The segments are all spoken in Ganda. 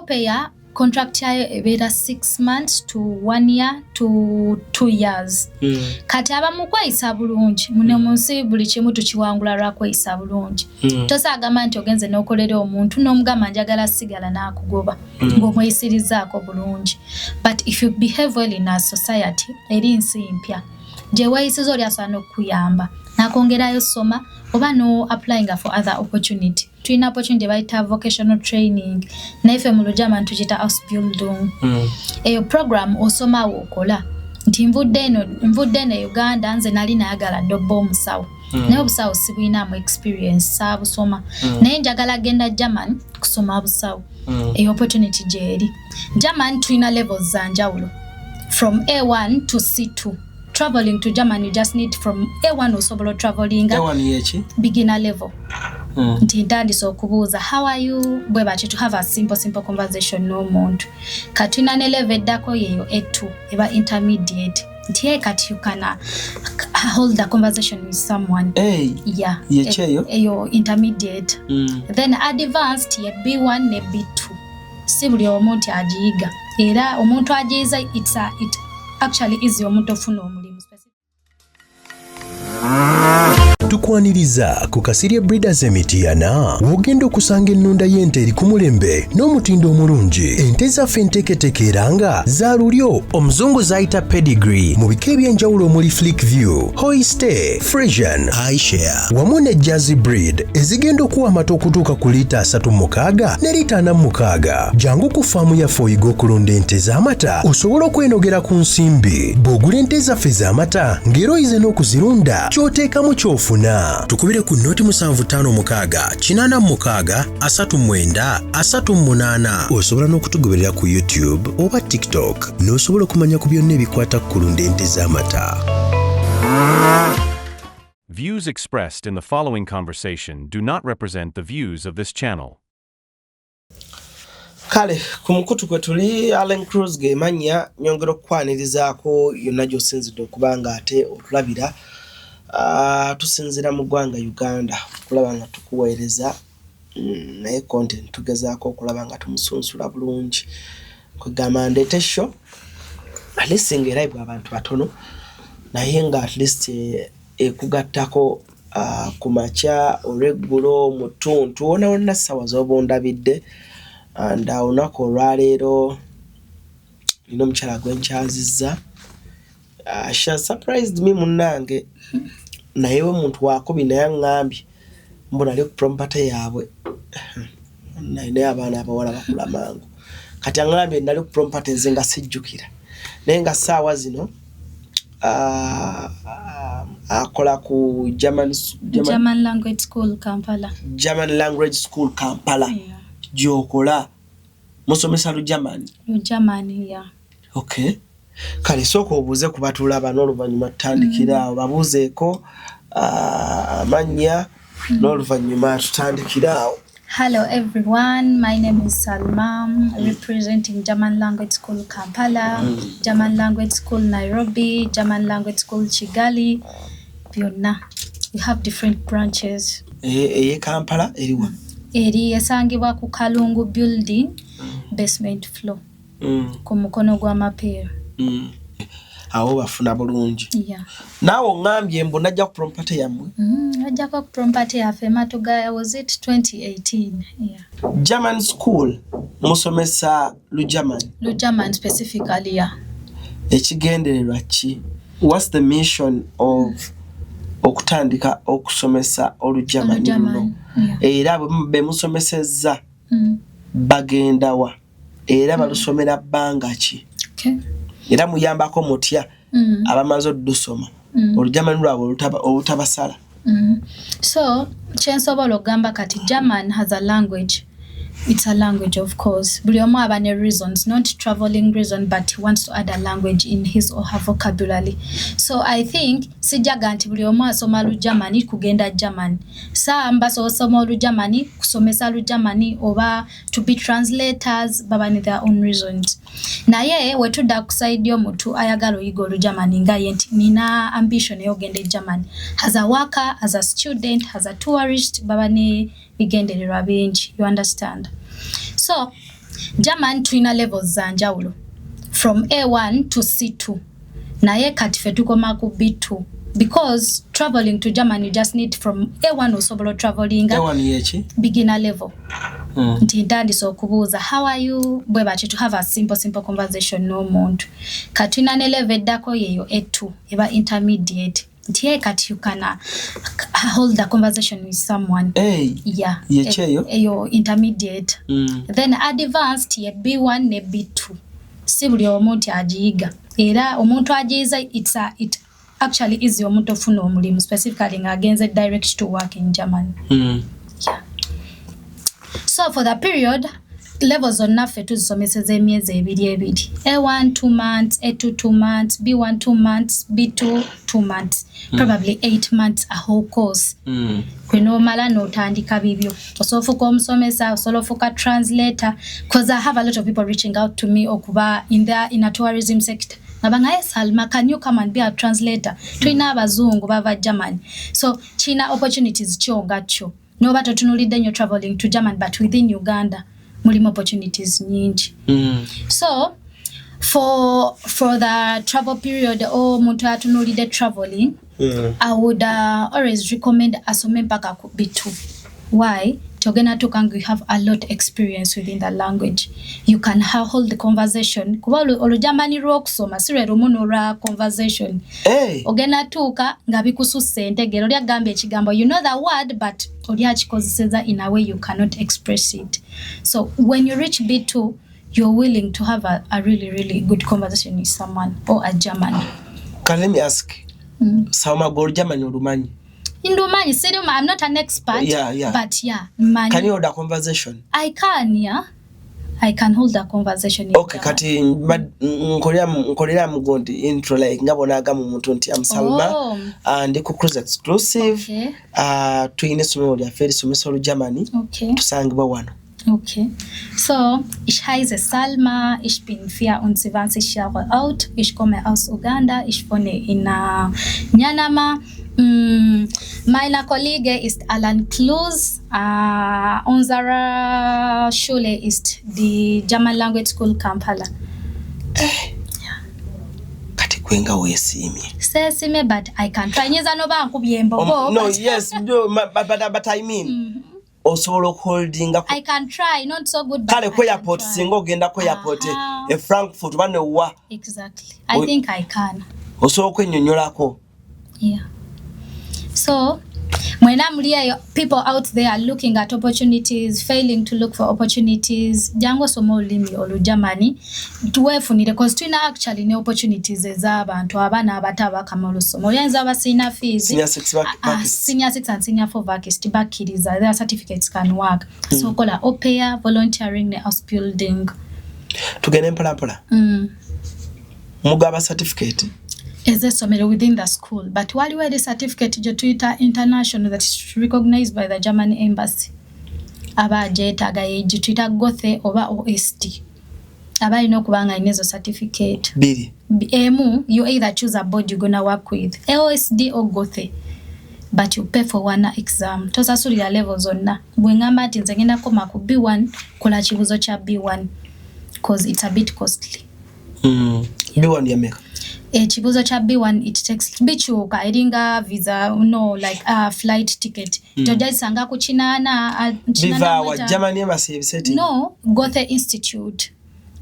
pair contract yayo ebera 6 months to 1 year to 2 years. Kati abamu kweyisa bulungi mune munsi buli kimu tukiwangula lwa kweyisa bulungi. Tosagamba nti ogenze n'okolera omuntu n'omugamba njagala sigala n'akugoba ng'omweyisirizaako bulungi. But if you behave well in a society eri nsi mpya gye weeyisiza oli asobola n'okukuyamba n'akwongerayo soma oba no applying for other opportunity. Tulina opportunity bayita vocational training naife mu Lujama tukiyita house building. Eyo program osoma wokola nti nvudde eno Uganda nze nali nayagala ndobba omusawo naye obusawo sibwinaamu experience saabusoma naye njagala genda German kusoma busawo. Eyo opportunity gyeri. German tulina levels za njawulo from A1 to C2. Traveling to Germany, you just need from A1 osobola traveling. A1 yechi? Beginner level. Nti ntandise okubuuza how are you bwe bati to have a simple conversation n'omuntu. Kati tulina ne level eddako yeyo A2 eba intermediate. Nti kati you can hold a conversation with someone. Yeah. Yecheyo? Eyo intermediate. Then advanced ye B1 ne B2. Si buli omuntu agiyiga. Era omuntu agiyiza it actually easy omuntu ofuna omulimu. Tukwaniriza ku Kasirye Breeders Emitiana wogenda okusanga ennunda y'ente eri ku mulembe n'omutindo omulungi. Ente zaffe enteeketeeke eranga za lulyo omuzungu zayita pedigree mu bika eby'enjawulo omuli Flick View, Holstein, Friesian, iShare wamu ne Jersey breed ezigenda okuwa amata okutuuka ku liita 36 ne liita 46. Jangu ku faamu yaffe oyiga okulunda ente z'amata osobola okwenogera ku nsimbi. Bw'ogula ente zaffe z'amata ng'era oyize n'okuzirunda ky'oteekamu ky'ofuna. Tukubire ku noti 7556-86-38. Osobola n'okutugoberera ku YouTube oba TikTok n'osobola okumanya ku byonna ebikwata ku kulunda ente z'amata. Views expressed in the following conversation do not represent the views of this channel. Kale ku mukutu kwe tuli ALLANCRUZ ge manya nyongero okwanirizaako yonna gy'osinzidde okubanga ate otulabira. Tusinzira mu ggwanga Uganda kulaba nga tukuweereza naye content tugezaako okulaba nga tumusunsula bulungi. Kwegamba ndeete show at least ng'eraibwa abantu batono naye nga at least ekugattako ku makya olw'eggulo mu ttuntu wonna ssawa z'oba ondabidde. And olunaku olwaleero nina omukyala gwe nkyazizza. She has surprised me munnange. Naye we muntu wakubi naye aŋŋambye mbu nali ku prompate yaabwe naye abaana abawala bakula mangu. Kati aŋŋambye nali ku prompate nze nga sijjukira naye nga ssaawa zino akola ku German Language School Kampala. German Language School Kampala. Yeah. Gyokola musomesa Lujamani. Lujamani, yeah. Okay. Kale soko obuuze ku batulaba n'oluvannyuma tutandikira awo babuuzeeko amannya n'oluvannyuma tutandikira awo. Hello everyone, my name is Salma, representing German Language School Kampala, German Language School Nairobi, German Language School Kigali, byonna. We have different branches. Kampala eriwa? Eri esangibwa ku Kalungu building, basement floor. Ku mukono gwa mapeera. Awo bafuna bulungi. Yeah. Naawe ngambye mbu najja ku prompate yammwe. Najja ku prompate yaffe matuga was it 2018. Yeah. German school musomesa Lujaman. Lujaman specifically, yeah. Ekigendererwa ki? What's the mission of okutandika okusomesa Olujaman luno? Era be musomesezza bagenda wa? Era balusomera bbanga ki? Okay. Era muyambako mutya abamaze oddusoma Olujamani lwabwe olutabasala. So kyensobola ogamba kati German has a language. It's a language, of course. Buli omu aba ne reasons, not traveling reason, but he wants to add a language in his or her vocabulary. So I think sijaga nti buli omu asoma Lujamani kugenda German. Samba so osoma Lujamani kusomesa Lujamani oba to be translators baba ni their own reasons. Naye wetudda kuside y'omuntu ayagala oyiga Olujamani nga yenti nina ambition eyogenda German. As a worker, as a student, as a tourist baba ne bigendererwa bingi. You understand? So German tulina levels za njawulo from A1 to C2 naye kati fe tukoma ku B2 because traveling to Germany you just need from A1 osobola traveling A1 yechi beginner level. Nti ntandise okubuuza how are you bwe bati to have a simple conversation n'omuntu kati tulina ne level eddako yeyo A2 eba intermediate. Nti kati you can hold the conversation with someone. Yeah. Eyo intermediate. Then advanced ye B1 ne B2. Si buli omuntu agiyiga. Era omuntu agiyiza it actually is omuntu ofuna omulimu specifically ngagenze direct to work in Germany. Yeah. So for the period levels on naffe tuzisomeseza emyezi ebiri. A1 2 months, A2 2 months, B1 2 months, B2 2 months. Probably 8 months a whole course. Kweno mala n'otandika bibyo. Osofuka omusomesa, osofuka translator because I have a lot of people reaching out to me okuba in a tourism sector. Nabanga Salma, can you come and be a translator? Twina abazungu bava Germany. So china opportunities chongacho. No bato tunulidde nyo traveling to Germany but within Uganda mulimu opportunities nyingi. So for the travel period or muntu atunulidde traveling I would always recommend asome mpaka ku B2. Why? Ogenda tukangu you have a lot experience within the language. You can hold the conversation. Kuba olujamani rwokusoma sire rumono ra conversation. Ogenda tuka nga bikususse entegero lya gambe ekigambo. You know the word but oli akikozeseza in a way you cannot express it. So when you reach B2 you're willing to have a really good conversation with someone or a German. Can let me ask? Sama go German olumanyi? Indumanyi, I'm not an expert. Yeah. But yeah, man. Can you hold a conversation? I can, yeah. I can hold a conversation. Okay, kati nkolera mugondi intro like ngabona agamu muntu nti am Salma and ku CRUZ exclusive. Okay. Tuine somo lya feri somo Germany. Okay. Tusangibwa wano. Okay. So, ich heiße Salma, ich bin 24 Jahre alt, ich komme aus Uganda, ich wohne in Nyanama. Meine Kollege ist ALLANCRUZ. Unsere Schule ist die German Language School Kampala. Kati kwenga wesimye. Sesime but I can try. Nyeza no ba nkubye mbogo. No, yes, no, but I mean. Osobola holding I can try, not so good but kale ko airport singo genda ko airport e Frankfurt bane wa. Exactly. I think I can. Osobola kwennyonnyolako. Yeah. So, when I'm here, people out there are looking at opportunities, failing to look for opportunities. Jango somo limi olu Germany. Tuwefunire because tuna actually ne opportunities ez'abantu abana abataba kamalo somo. Yanza abasina fees. Senior 6 Senior 6 and senior 4 vacancies bakiriza. Their certificates can work. So kola au pair, volunteering ne house building. Tugene mpala. Mugaba certificate. Is somewhere within the school, but while you had a certificate je Twitter international that is recognized by the German embassy. Aba jeta ga Twitter gothe oba OST. Aba ino kubanga inezo certificate. Bili. You either choose a board you're gonna work with, OSD or gothe. But you pay for one exam. Tosa suri ya levels onna. Bwengamba ati nze ngenda koma ku B1 kola kibuzo cha B1 because it's a bit costly. B1 ya meka. Chibuzo cha B1 it takes bichuka iringa visa like flight ticket tojalisanga kuchinana Viva wa Germany embassy setting no Gothe Institute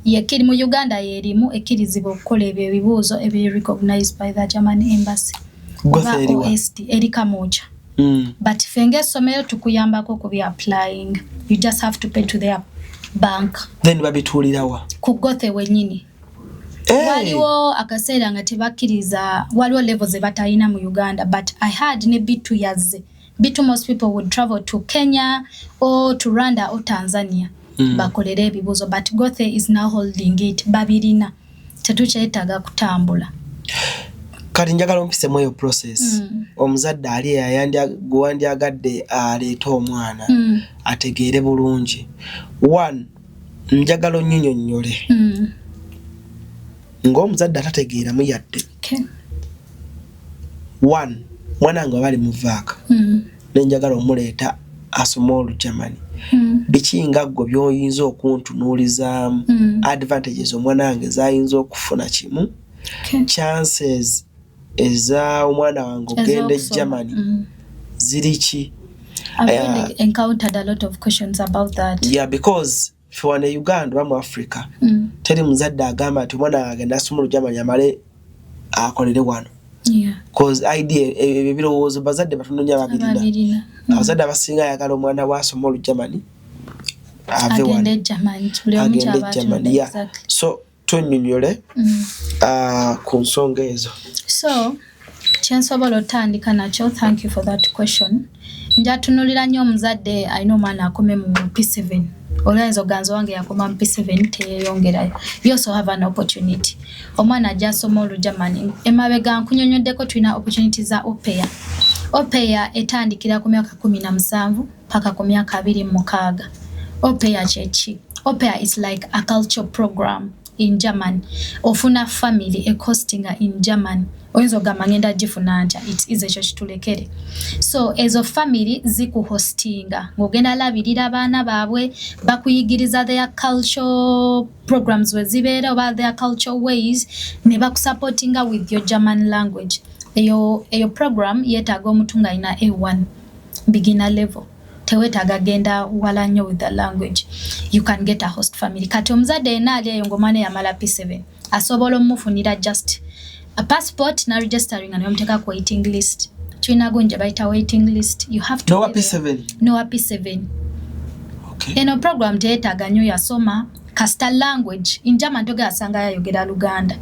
yekiri mu Uganda yerimu ekirizibo okukola ebyo ebibuuzo ebiri recognized by the German embassy Gothe eriwa erika moja but fenge somero tukuyambako kubi applying you just have to pay to their bank then babitulirawa ku Gothe wenyini. Waliwo akaseera nga tebakiriza waliwo levels ebatayina mu Uganda but I had ne B2 yazze. B2 most people would travel to Kenya or to Rwanda or Tanzania bakolere ebibuzo but Gothe is now holding it babirina tetukyetaga kutambula. Kati njagala ompise mweyo process omuzadde ali yandyagadde aleeta omwana ategeere bulungi. One njagala onnyinyonnyole ng'omuzadde atategeera muyadde. One mwana nga bali mu vaaka nenjagala omuleeta asome Germany bikinga ggo byoyinza okuntunuulizaamu advantages omwana wange zayinza okufuna kimu chances eza omwana wange ogenda Germany ziri ki? I've really encountered a lot of questions about that. Yeah, because for in Uganda bamu Africa teri muzadde agamba nti omwana agenda asoma Germany amale akolere wano. Yeah. Cause idea ebirowoozo bazadde batono nnyo ababirina. Abazadde abasinga ayagala omwana wasoma Germany ave wano. Agende Germany. Yeah. Exactly. So tunyonyole ku nsonga ezo. So kyensobola otandika nakyo, thank you for that question. Njatunulira nnyo omuzadde alina omwana akome mu P7. Olwaizo ganzo wange yakoma mu P7 teyongerayo. You also have an opportunity. Omwana ajja asoma Olujamani. Emabega nkunyonyoddeko tulina opportunities za OPEA. OPEA etandikira ku myaka 17 paka ku myaka 26. OPEA chechi. OPEA is like a culture program in Germany. Ofuna family a costing in Germany. Oyinza ogamba ngenda gifuna ntya, it is ekyo kitulekere. So ezo family ziku hostinga ng'ogenda labirira abaana baabwe bakuyigiriza their culture programs we zibeera oba their culture ways ne bakusupportinga with your German language. Eyo program yeetaaga omuntu ng'alina A1 beginner level. Tewetaaga genda wala nnyo with the language. You can get a host family. Kati omuzadde yenna ali eyo ng'omwana yamala P7 asobola omufunira just a passport na registering and yomteka ku waiting list. China gonja baita waiting list. You have to no P7. No P7. Okay. Eno program teetaga nnyo yasoma kasta language in German toga asanga yayogera Luganda.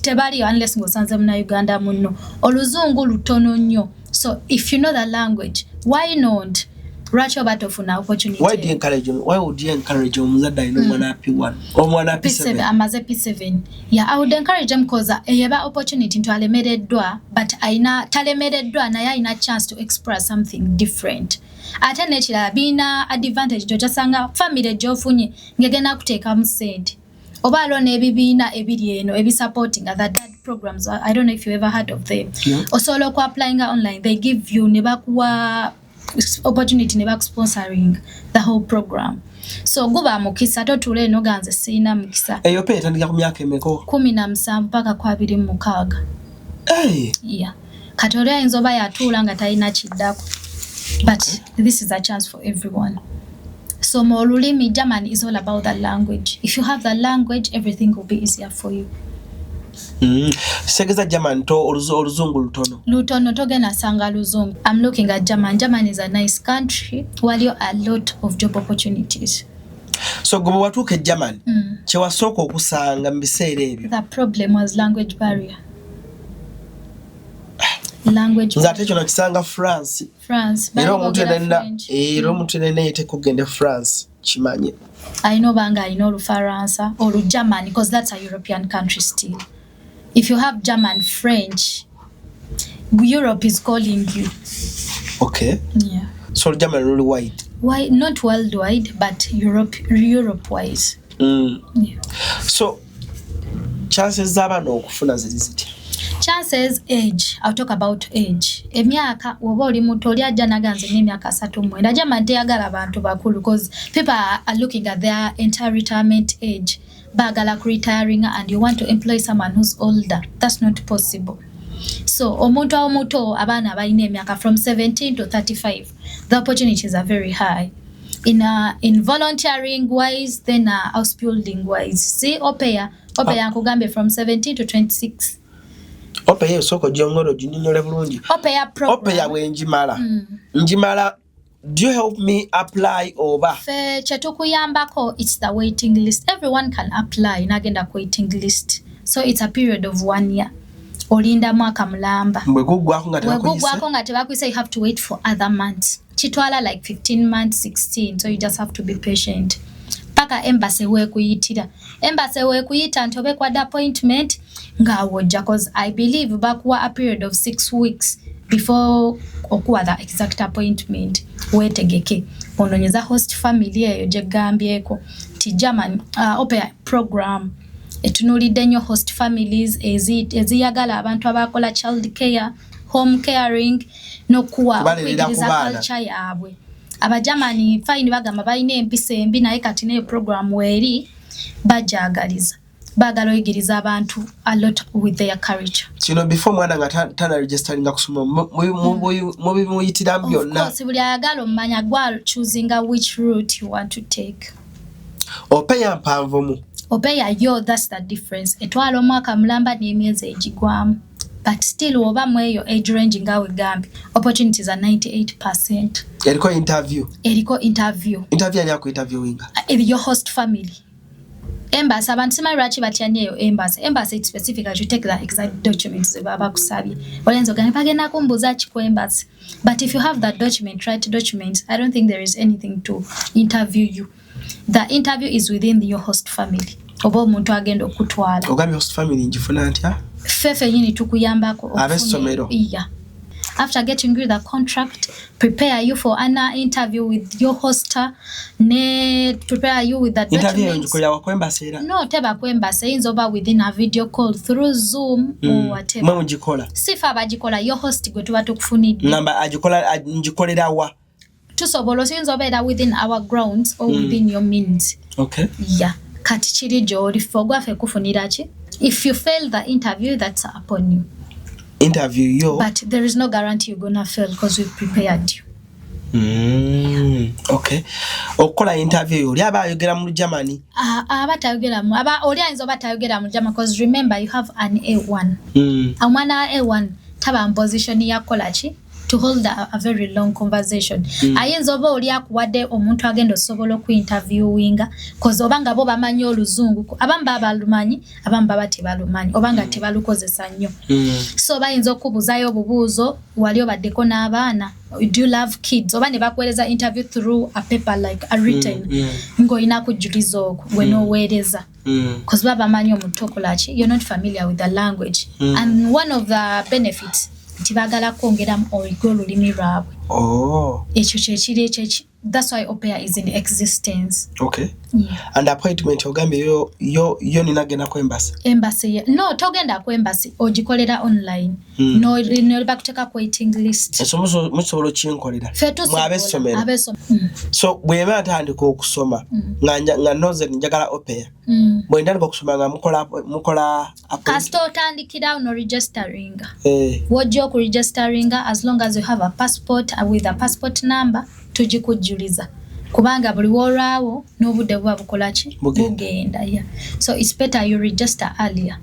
Tebali unless ngosanze muna Uganda munno. Oluzungu lutono nnyo. So if you know the language, why not? Racho batofuna opportunity. Why would you encourage omuzadde ino mwana P1 or mwana P7? Amaze P7. Yeah, I would encourage them cause yeba opportunity into alemereddwa, but aina talemereddwa naye aina chance to express something different. Ate nekira bina advantage josanga family jofunye ngegena kuteeka mu sente. Oba alone ebibiina ebiri eno ebi supporting other dad programs. I don't know if you ever heard of them. Yeah. Osolo ko applying online, they give you nebakuwa opportunity ne back sponsoring the whole program. So guba mukisa totule no ganze sina mukisa. Eyo pe etandika ku myaka emeko 17 mpaka kwa 26. Yeah. Katolea inzoba yatula nga talina kiddako. But this is a chance for everyone. So molulimi German is all about the language. If you have the language, everything will be easier for you. Segeza German to oluzungu lutono. Lutono togena sanga luzungu. I'm looking at German. German is a nice country. Waliyo a lot of job opportunities. So gobo watuke German. Chewasoko okusanga mbiseera ebyo. The problem was language barrier. Language. Nzate kyo nakisanga France. Era omuntu yenna yete kugenda France kimanye. I know banga I know Faransa or German because that's a European country still. If you have German, French, Europe is calling you. Okay. Yeah. So German really wide. Why not worldwide, but Europe-wise. Yeah. So chances z'abaana okufuna ziri ziti? Chances age. I'll talk about age. Emyaka woba oli muto oli ajja naganze n'emyaka 39. German teyagala abantu bakulu because people are looking at their entire retirement age. Bagala retiring and you want to employ someone who's older. That's not possible. So omuntu omuto abaana balina emyaka from 17 to 35. The opportunities are very high. In volunteering wise, then house building wise. See OPEA nkugambe from 17 to 26. OPEA soko jongoro jinyole bulungi. OPEA program. OPEA wenjimala. Njimala. Do you help me apply over? Fe chetukuyambako, it's the waiting list. Everyone can apply nagenda ku waiting list. So it's a period of 1 year. Olinda mwaka mulamba. Mwegugwako nga tebakwisa, you have to wait for other months. Chitwala like 15 months, 16. So you just have to be patient. Paka embassy wekuyitira. Embassy wekuyita ntobe kwa appointment nga wojja cause I believe bakuwa a period of 6 weeks before okuwa the exact appointment. Wetegeke ononyeza host family eyo je gambyeko ti German OPEA program etunulidde nnyo host families eziyagala abantu abakola child care, home caring nokuwa okuyigiriza culture yaabwe. abajamani fine bagamba balina empisa embi naye kati ne program weri bajagaliza bagala oyigiriza abantu a lot with their culture. Kino before mwana nga tana registering kusoma mubi muyitira byonna. Of course buli ayagala omanya gwa choosing which route you want to take. Opeya mpanvumu. Opeya yo, that's the difference. Etwala omwaka mulamba n'emyezi egigwamu. But still oba mweyo age range ngawe gambi opportunities are 98%. Eriko interview. Interview ali ako interviewinga. Your host family. Embassy abantu sima lwachi batyanyeyo embassy it's specific as you take the exact documents baba kusabye olenzo gani bagenda kumbuza ki ku embassy, but if you have that document, right document, I don't think there is anything to interview you. The interview is within your host family oba omuntu agenda okutwala ogambi host family njifuna ntya fefe nyini tukuyambako abesomero. Yeah. After getting you the contract, prepare you for an interview with your hoster, ne prepare you with the documents. No, teba kwembase inzoba within a video call through Zoom or whatever. Mwe mujikola. Sifa bajikola your host gwe tuba tukufunidde. Namba ajikola njikolera wa. Tusobola sinzobera within our grounds or within your means. Okay. Yeah. Kati chiri joli fogwa fe kufunira ki. If you fail the interview, that's upon you. Interview yo. But there is no guarantee you're gonna fail because we've prepared you. Okay. Okola interview oli abayogera mu Germany. Abatayogera mu oli ayinza batayogera mu Germany because remember you have an A1. Amwana A1 taba in position ya kolachi to hold a very long conversation. Ayinza oba oli akuwadde omuntu agenda osobola ku interviewinga because obanga bo bamanyi oluzungu abamba abalumanyi abamba batebalumanyi obanga tebalukozesa nnyo. So bayinza okubuzayo obubuuzo wali obaddeko n'abaana. Do you love kids? Oba ne bakuweereza interview through a paper like a written. Ng'olina kujjuliza okwo gwe n'oweereza. Because baba bamanyi omuntu okolachi you're not familiar with the language. And one of the benefits tibagala kwongera olulimi lwabwe. Ekyo kyekiri ekyo. That's why Opera is in existence. Okay. Yeah. And appointment ogambe yo ninagenda ku embassy. Embassy. No, togenda ku embassy ogikolera online. No bakuteka ku waiting list. So musobolo kinkolera. Mwabesomera. So bwema atandika okusoma nga noze njagala Opera. Mwenda okusoma nga mukola kasito otandikira no registering. Wojjo ku registering as long as you have a passport with a passport number. Tujikujuliza kubanga buli wolwawo n'obudde bwa bukolachi bugenda. Yeah. So it's better you register earlier.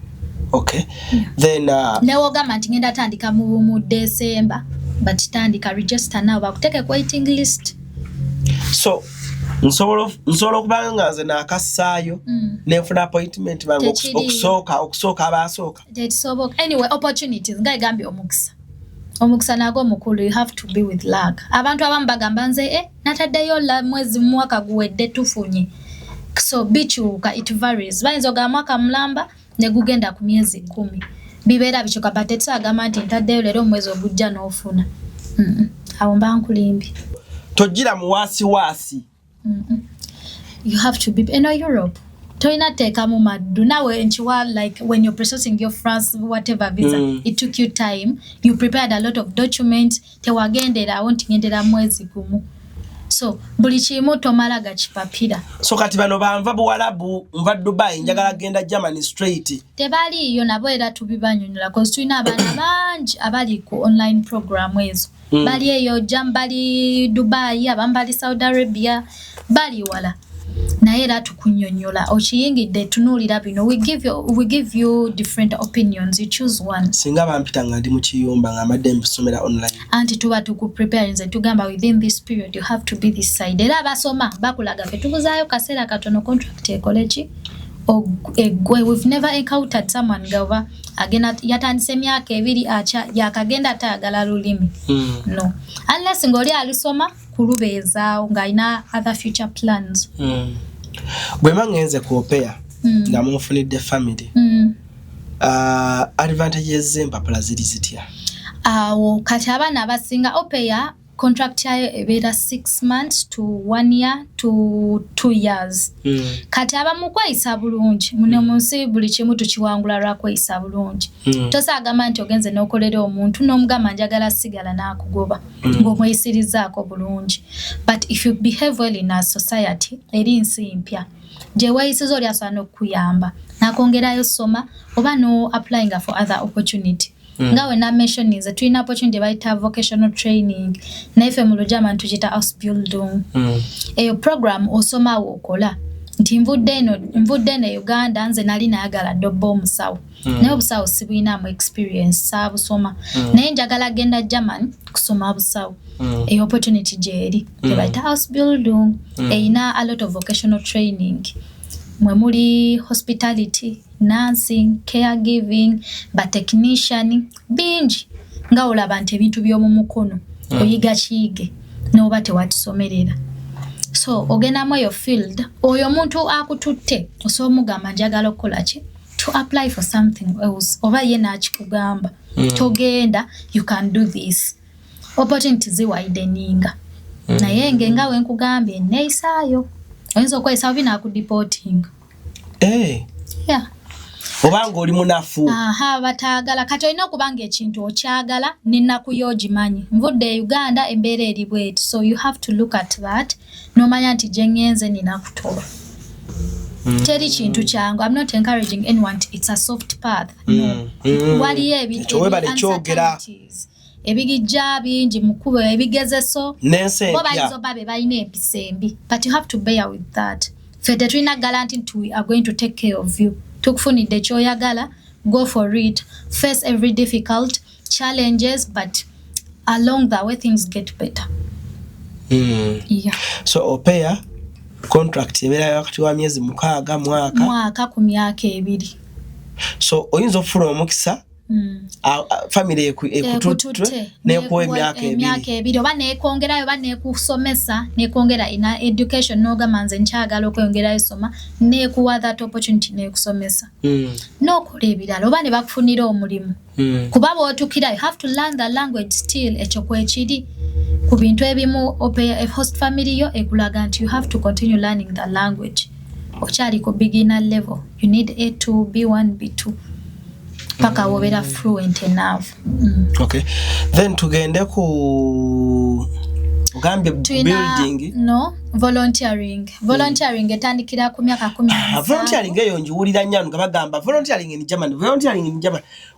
Okay. Yeah. Then newo gama ngenda tandika mu December but tandika register now bakuteke ku waiting list. So nsolo kubanga nze nakasaayo nefuna appointment bango okusoka abasooka. Anyway, opportunities ngai gambi omukisa. Omukisa nago mukulu, you have to be with luck. Abantu abamu bagamba nze nataddeyo la mwezi mwaka guwedde tufunye. So bichuka it varies. Bayinza ogamba mwaka mulamba ne gugenda ku myezi 10. Bibeera bichuka but etagamba nti ntaddeyo leero mwezi ogujja n'ofuna. Awo mba nkulimbi. Tojira muwasi. You have to be in Europe. Toina teka mu maddu nawe nchiwa like when you're processing your France whatever visa it took you time, you prepared a lot of documents tewagendera awonti ngendera mwezi gumu. So buli kimu tomala gachipapira. So kati bano banva buwalabu nva Dubai njagala genda Germany straight. Tebali yo nabo era tubibanyonyola cause tulina abana bangi abali ku online program ezo. Bali eyo jambali Dubai abambali Saudi Arabia bali wala. Naye era tukunyonyola okiyingidde tunuulira bino we give you different opinions, you choose one. Singa bampita nga ndi mu kiyumba nga amadde mbisomera online anti tuba tukuprepare nze tugamba within this period you have to be this side era abasoma bakulaga fe tubuzaayo kaseera katono contract ekolechi we've never encountered someone gava agenda yatandise emyaka 2 acha yakagenda atayagala lulimi. No, unless ngoli alisoma kulubeeza nga ina other future plans. Bwe mangenze ku Opera nga mufunidde family. Advantages z'empapula ziri zitya? Kati abaana abasinga Opera contract yayo ebera 6 months to 1 year to 2 years. Kati abamu kweyisa bulungi muno munsi buli kimu tukiwangula lwa kweyisa bulungi. Tosagamba nti ogenze n'okolera omuntu n'omugamba njagala sigala n'akugoba ng'omweyisirizaako bulungi. But if you behave well in a society eri nsi mpya gye weeyisiza oli asobola n'okukuyamba n'akwongerayo soma oba no applying for other opportunity. Ngawe na mention is tulina opportunity bayita vocational training naife mu Lujama tukita house building. Eyo program osoma wokola nti nvudde ne Uganda nze nali nayagala dobbo omusawo naye obusawo sibwina mu experience saabusoma naye njagala genda German kusoma busawo. Eyo opportunity gyeri bayita house building eyina a lot of vocational training mwe muli hospitality, nursing, caregiving, technician bingi nga olaba nti ebintu by'omu mukono oyiga kiyige n'oba tewatisomerera. So ogenda mu eyo field oyo omuntu akututte osobola omugamba njagala okukola ki to apply for something else oba ye n'akikugamba togenda you can do this opportunity ziwideninga naye nga wenkugambye neeyisaayo oyinza okweyisa obi n'akudeporting. Yeah. Obanga oli munafu. Bataagala kati olina okubanga ekintu okyagala n'ennaku y'ogimanyi. Nvudde Uganda embeera eri bweti, so you have to look at that n'omanya nti gye ngenze nina kutoba. Teri kintu kyangu. I'm not encouraging anyone to, it's a soft path. No. Waliyo uncertainties. Ebigijja bingi mukubo ebigezeso bo bayinza babe balina empisa embi, but you have to bear with that. Fete tulina guarantee nti we are going to take care of you. Tukufunidde kyoyagala, go for it, face every difficult challenges, but along the way things get better. Yeah. So opea contract ebera wakati wa myezi 6 mwaka ku myaka 2. So oyinza ofuna omukisa family ekututte nekuwa emyaka 2 oba nekongerayo oba nekusomesa nekongera ina education n'ogamba nze nkyagala okwongerayo soma nekuwa that opportunity nekusomesa n'okola ebirala oba ne bakufunira omulimu kuba bw'otuukira you have to learn the language still ekyo kwekiri ku bintu ebimu host family yo ekulaga nti you have to continue learning the language okyali ku beginner level you need A2 B1 B2 paka wobera fluent enough. Okay, then tugende ku ugambe building volunteering etandikira ku myaka 10. Volunteering eyo njiwulira nnyo nga bagamba volunteering in German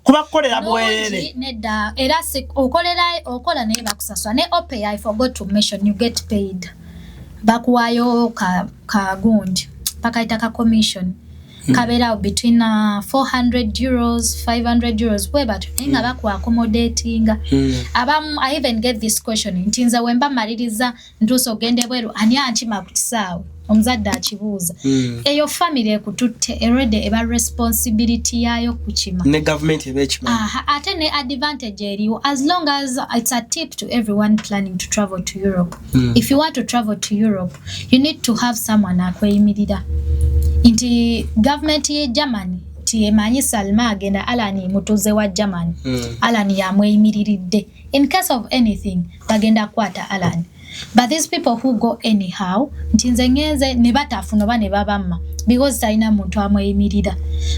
kuba kolera bwerere nedda era okola naye bakusaswa ne OPE I forgot to mention you get paid bakuwayo ka gundi paka itaka commission kabera between 400 euros 500 euros weba nga bakwa accommodating I even get this question ntinza wemba maliriza ntuso gende bweru ani anchima kutisawe omuzadde akibuuza eyo family ekututte already eba responsibility yayo kuchima ne government ebechima ate ne advantage eriwo as long as it's a tip to everyone planning to travel to Europe. If you want to travel to Europe you need to have someone akweyimirira inti government ye Germany ti emanyi Salma agenda alani mutuze wa Germany alani yamweyimiridde in case of anything bagenda kwata alani. But these people who go anyhow ntinze ngeze ne batafuna ba ne babamma because taina muntu amweyimirira,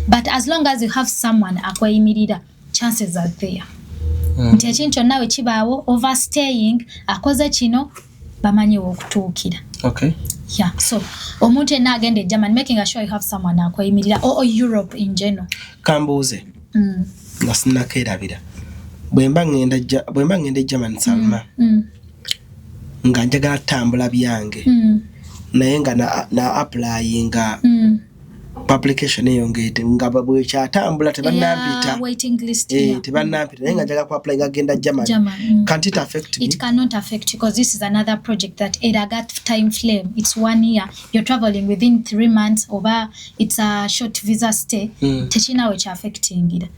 but as long as you have someone akweyimirira chances are there nti ekintu nawe kibaawo overstaying akoze kino bamanyi okutuukira. Okay. Yeah, so omuntu ena agende German making sure you have someone akweyimirira or Europe in general. Kambuze nasina kerabira bwemba ngende German Salma nga njagala tambula byange naye nga na applyinga publication eyongete nga babwe kyatambula tebanampita waiting list tebanampita naye nga njagala ku apply agenda German. Can't it affect me? It cannot affect you because this is another project that got time frame. It's 1 year. You're traveling within 3 months over it's a short visa stay. Techina which affecting it.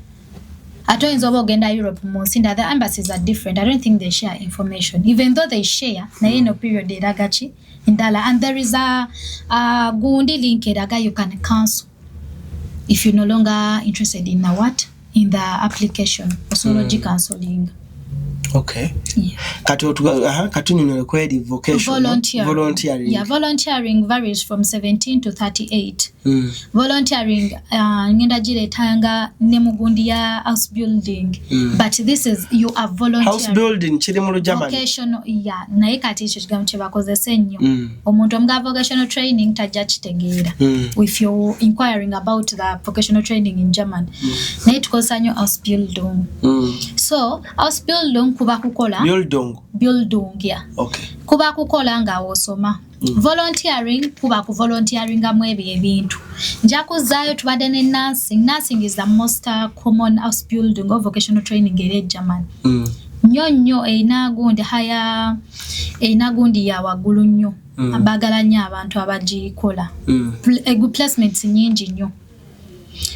Ato inzobo ogenda Europe monsinda the embassies are different. I don't think they share information even though they share na ino period eragachi indala, and there is a gundi link eraga you can cancel if you're no longer interested in the application osology cancelling. Okay. Yeah. Katunyunyole kweli vocational volunteering. Yeah, volunteering varies from 17 to 38. Volunteering ngenda jiretanga ne mugundi ya house building. But this is you are volunteering. House building chiri mu German. Vocational yeah, naye kati ekyo kigambo kye bakozesa ennyo. Omuntu omuga vocational training tajja kitegeera. If you're inquiring about the vocational training in German. Naye tukozesa nnyo house building. So, house building kuba kukola building yeah. Okay. Kuba kukola nga osoma. Volunteering kuba ku volunteeringa mu ebintu. Nja kuzaayo tubadde ne nursing. Nursing is the most common house building or vocational training in German. Nnyo einagundi haya einagundi ya waggulu nnyo. Abagala nnyo abantu abagikola. Good placements nyingi nnyo.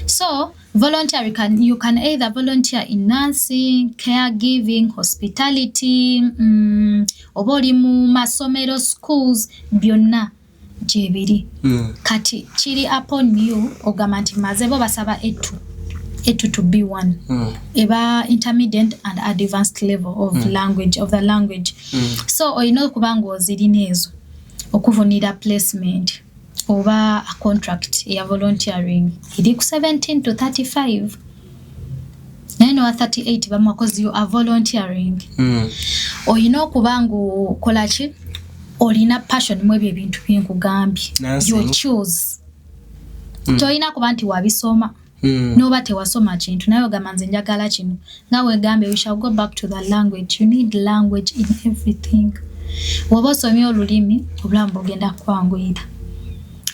So, voluntary you can either volunteer in nursing, caregiving, hospitality, oboli mu masomero schools byonna jebiri. Kati chiri upon you ogamba nti mazebo basaba A2 to B1. Eba intermediate and advanced level of the language. So oyino kubango ozirinezo okuvunira placement. Over a contract ya volunteering iri ku 17 to 35 neno 38 bamwa cause you are volunteering oyino kubangu kolachi olina passion mu ebyo ebintu byenkugambye you choose toyina kuba nti wabisoma noba tewasoma kintu nayo gamanze njagala kino nawe gambe we shall go back to the language. You need language in everything. Woba osomye olulimi obulamu bugenda kwanguyira.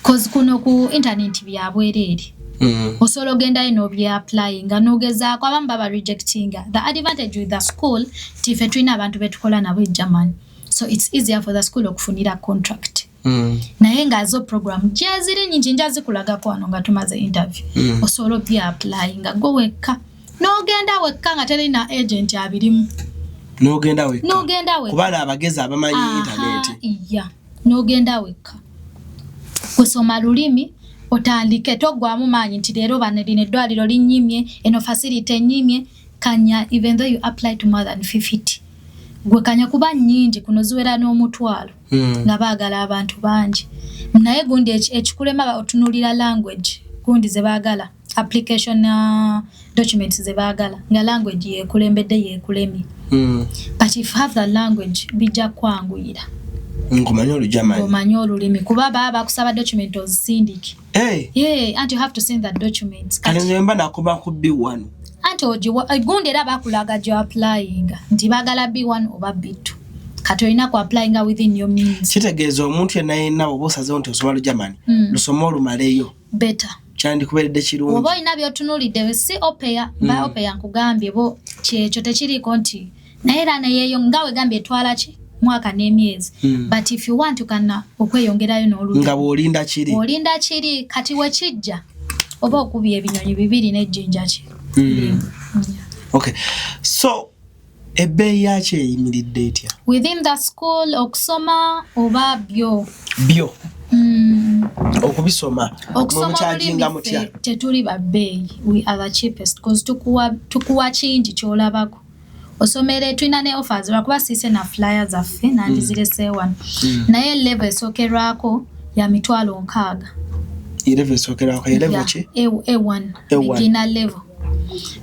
Cause kuno ku internet byabwerere. Osolo genda ino bya applying anogeza kwa bamba ba rejecting. The advantage with the school tife twina abantu betukola nabo in German. So it's easier for the school okufunira contract. Naye nga zo program jazire nyingi njazi kulaga kwa nga tumaze interview. Osolo bya applying go weka. Nogenda weka nga tele na agent abirimu. Nogenda weka. Kubana abageza abamanyi internet. Yeah. Nogenda weka. Kusoma lulimi otandike togwamu manyi nti leero banedine eddwaliro linyimye eno facility nyimye kanya even though you apply to more than 50 gwe kanya kuba nyingi kuno ziwera n'omutwalo nga baagala abantu bangi naye gundi ekikulema otunulira language gundi ze baagala application documents ze baagala nga language yekulembedde yekulemi but if you have the language bijja kwanguyira Ngomanyolo limi kuba baba kusaba document ozisindiki. Yeah, and you have to send that documents. Kalemba nakuba ku B1. Anti ojiwa gundi era bakulaga jo applying. Nti bagala B1 oba B2. Katolina ku applying within your means. Kitegeeza omuntu yenna obosaze onto osoma German. Lusomo lumaleyo. Better. Chandi kuberedde kirungi. Oba ina byotunulidde si opea, ba opea nkugambye bo kyekyo tekiri konti. Naera na yeyo ngawe gambye twala ki? Mwaka n'emyezi. But if you want you can okweyongerayo n'oludde. Nga olinda kiri kati wekijja oba okubye ebinyonyi bibiri n'ejjinja ki. Okay. So ebbeeyi yakyo eyimiridde etya? Within the school okusoma oba byo. Okubisoma. Okusoma mutya? Tetuli babbeeyi. We are the cheapest because tukuwa kingi kyolabako. Osomere twina ne offers lwakuba sise na flyers affe nandi zirese one. Naye level esokerwako ya mitwalo 6. Level esokerwako ya level ki? A1. Beginner level.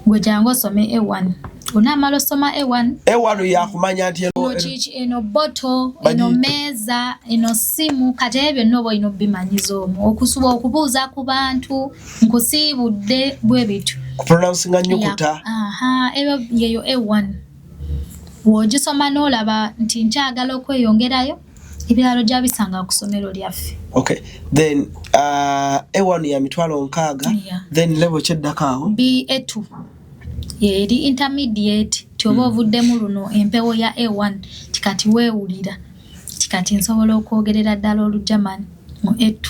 Gwe jangu osome A1. Unamalo soma A1. A1 yakumanya nti eno bottle, eno meza, eno simu kati ebyo nobo ino bimanyizo okusuba okubuuza ku bantu nkusibudde bwe bitu. Pronouncing nyukuta. Ebyo yeyo A1. Wogisoma n'olaba nti nkyagala okweyongerayo ebiralo gyabisanga ku ssomero lyaffe. Okay. Then A1 ya mitwalo 6. Then level kyeddakaawo B2. Yeri intermediate tyoba ovuddemu luno empewo ya A1 tikati weewulira tikati nsobola okwogerera ddala Olujamani mu A2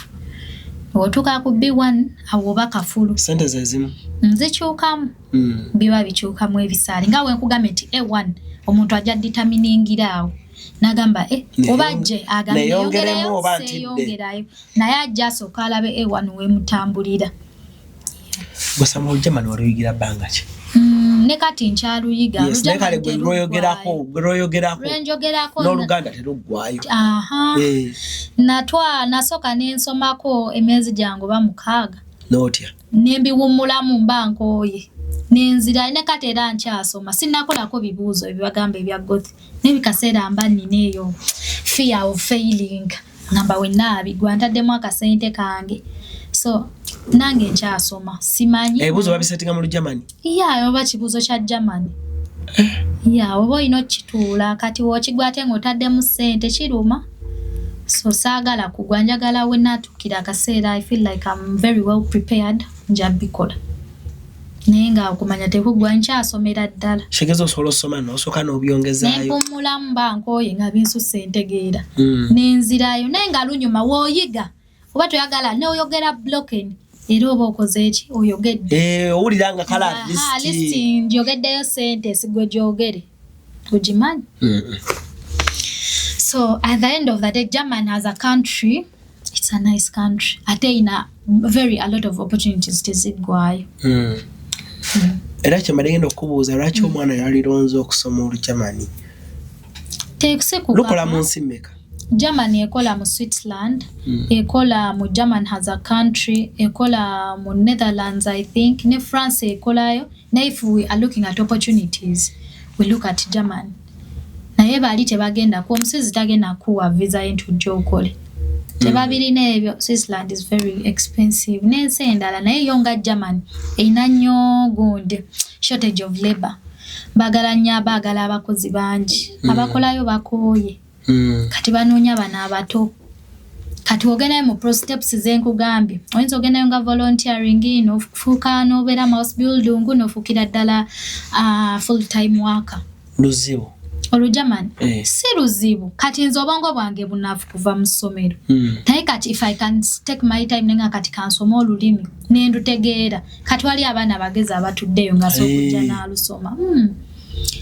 otuka ku B1 awo bakafulu sente ezimu nzikyukamu biba bikyukamu ebisaali nga we nkugambye nti A1 omuntu ajja determiningira awo nagamba obajje agambe yongerayo naye ajja asooka alabe A1 we mutambulira Gosama German waluyigira bangachi. Ne kati nkyaluyiga. Yes, ne kale gwe royogerako. N'Oluganda terugwayo. Aha. Nasoka n'ensomako emyezi gyange oba 6. Notya. Nembiwummulamu mba nkooye. Nenzira ne kati era nkyasoma. Sinnakolako bibuuzo ebibagamba ebya goth. Nebikaseera mba nnineeyo fear of failing. Ngamba wenna bigwa ntaddemu akasente kange. So nange nkyasoma simanyi ebibuuzo babisetinga mu Germany oba kibuuzo kya Germany oba olina okituula kati wokigwa ate ng'otaddemu ssente kiruma so saagala kugwa njagala we natuukira akaseera I feel like I'm very well prepared nja bikola naye nga okumanya tekugwa nkyasomera ddala kitegeeza osobola osoma n'osooka n'obyongezaayo nempumulamu ba nkooye nga binsusse ntegeera nenzirayo naye nga lunyuma wooyiga oba toyagala n'oyogera blocken era oba okoze eki oyogedde owulira nga kala listi njogeddeyo sente sigwe gyogere ogimanyi so at the end of the day German as a country it's a nice country ate ina a lot of opportunities tezigwayo era kyemagenda okubuuza lwaki omwana yalironze okusoma Olugermani lukola mu nsi mmeka Germany ekola mu Switzerland, ekola mu German as a country, ekola mu Netherlands I think, ne France ekolayo. Na if we are looking at opportunities, we look at Germany. Na ye bali tebagenda ku omusizi tagenda kuwa visa into jokole. Tebabirina ebyo Switzerland is very expensive. Nense endala naye yonga Germany eyina nnyo gundi shortage of labor. Bagala nnyo abagala abakozi bangi. Abakolayo bakooye. Kati banoonya bana abato kati ogenda mu pro steps zenkugambye oyinza ogenda nga volunteering ino fuuka n'obeera mouse building n'ofukira ddala full time worker luzibu Olugermani si luzibu kati nze obwongo bwange bunafu kuva mu ssomero naye kati if I can take my time nenga kati kansoma olulimi nendutegeera kati wali abaana bagezi abatuddeyo nga sokujja n'alusoma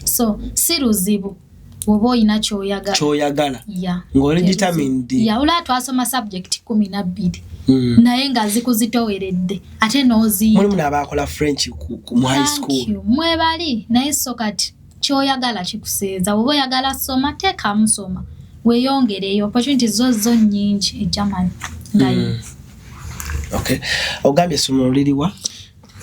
so si luzibu wobo ina choyagala ngoli determined ula twasoma subject 12 naye nga zikuzitoweredde ate nozi muri muna abakola French mu high school mwebali naye sokati choyagala kikuseeza wobo yagala soma teka musoma weyongere opportunities zo nyingi e Germany ngayo okay ogambye somo liriwa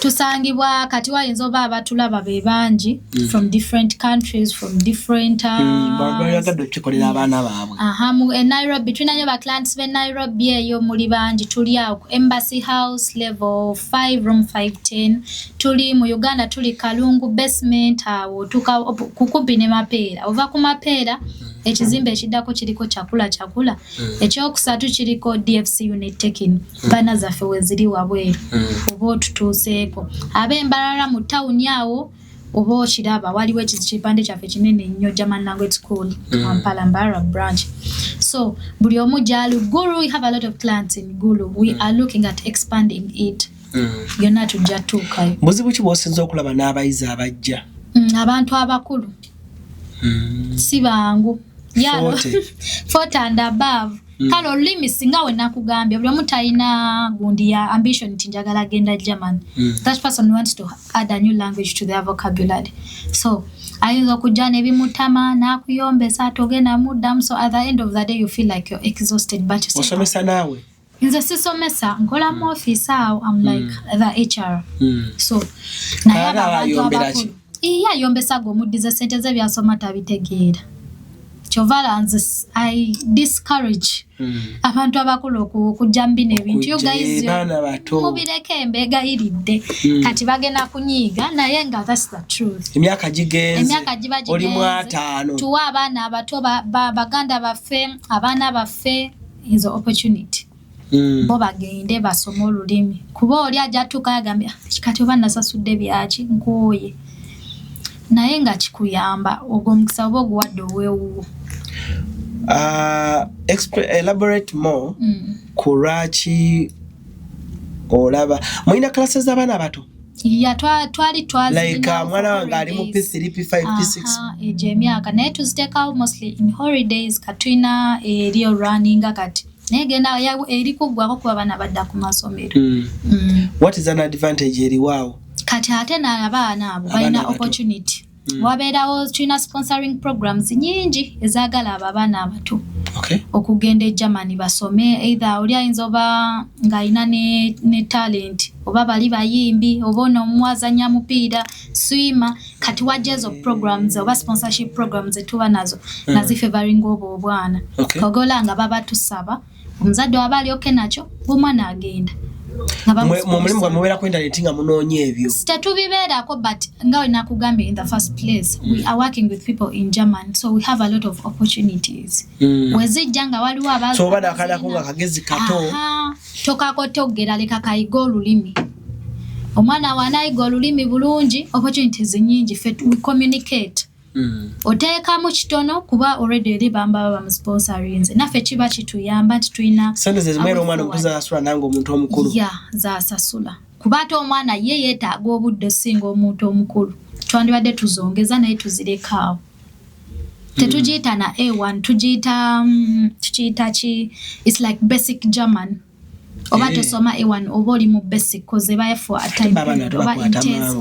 tusangibwa kati wayinza oba abatulaba be bangi from different countries from different mu Nairobi tulinayo ba clients be Nairobi eyo muli bangi tuli awo Embassy House level 5 room 510 tuli mu Uganda tuli Kalungu basement awo tuka kukubi ne Mapeera ova ku Mapeera ekizimbe ekiddako kiriko chakula ekyokusatu kiriko DFC unit taking bana zaffe weziri wabweru oba tutuuseeko ab'embalala mu tawuni awo oba okiraba waliwo ekipande kyaffe kinene nnyo German language school Kampala Mbara branch so buli omu gyali Gulu we have a lot of clients in Gulu we are looking at expanding it yonna tujja tuukayo buzibu ki bw'osinza okulaba n'abayizi abajja abantu abakulu si bangu 40 and above kale olulimi singa we nakugambye buli omu talina gundi ya ambition nti njagala genda German that person wants to add a new language to their vocabulary so ayinza okujja nebimutama nakuyombesa atogenda muddamu so at the end of the day you feel like you're exhausted but you osomesa naawe nze sisomesa nkola mu office awo I'm like the HR so naye abantu abakulu yombesa gomuddiza sente ze byasoma tabitegeera Chovalanze I discourage abantu abakulu okujja mbina ebintu you guys mubireke embega iridde kati bagenda kunyiga naye nga that's the truth emyaka gigenze oli mu 5 tuwa abaana abato baganda baffe abaana baffe is opportunity bo bagende basoma olulimi kuba oli ajja tukayagambya kati oba nasasudde byaki nkooye naye nga kikuyamba ogomukisa oba oguwadde oweewuwo elaborate more kuraki olaba mulina classes z'abaana abato twali like mwana wange ali mu P3 P5 P6 eje emyaka naye tuziteekawo mostly in holidays katwina eriyo running kati negenda eri kuggwako kuba bana badda ku masomero. What is an advantage eri waawo? Kati ate n'abaana abo balina opportunity. Wabeerawo tulina sponsoring programs nyingi ezaagala abo abaana abato. Okugenda e Germany basome, either oli ayinza oba ng'alina ne talent, oba bali bayimbi, oba ono omwazanya mupiira, swimmer. Kati wajja ezo programs oba sponsorship programs zetuba nazo nazifavoringa obwo obwana. Ogola nga baba tusaba omuzadde waba alyoke nakyo omwana agenda. Mulimu gwa mubeera ku internet nga munoonye ebyo. Tetubibeerako, but nga we nakugambye in the first place, we are working with people in German, so we have a lot of opportunities. Wezijja nga waliwo abazi. So bana akalako nga kagezi kato. Tokako togera leka kayiga olulimi. Omwana wanayiga olulimi bulungi, opportunities nyingi, we communicate. Oteeka mu kitono kuba already eri bamba ba sponsoring. Naffe kiba kituyamba nti tulina sente zimwera omwana okuza asula nange omuntu omukulu. Za asasula. Kuba ate omwana ye yeetaaga obudde singa omuntu omukulu. Twandibadde tuzongeza naye tuzireka. Tetugiyita na A1, tukiyita ki, it's like basic German. Oba tosoma A1 oba oli mu basic cause baya for a time period oba intense.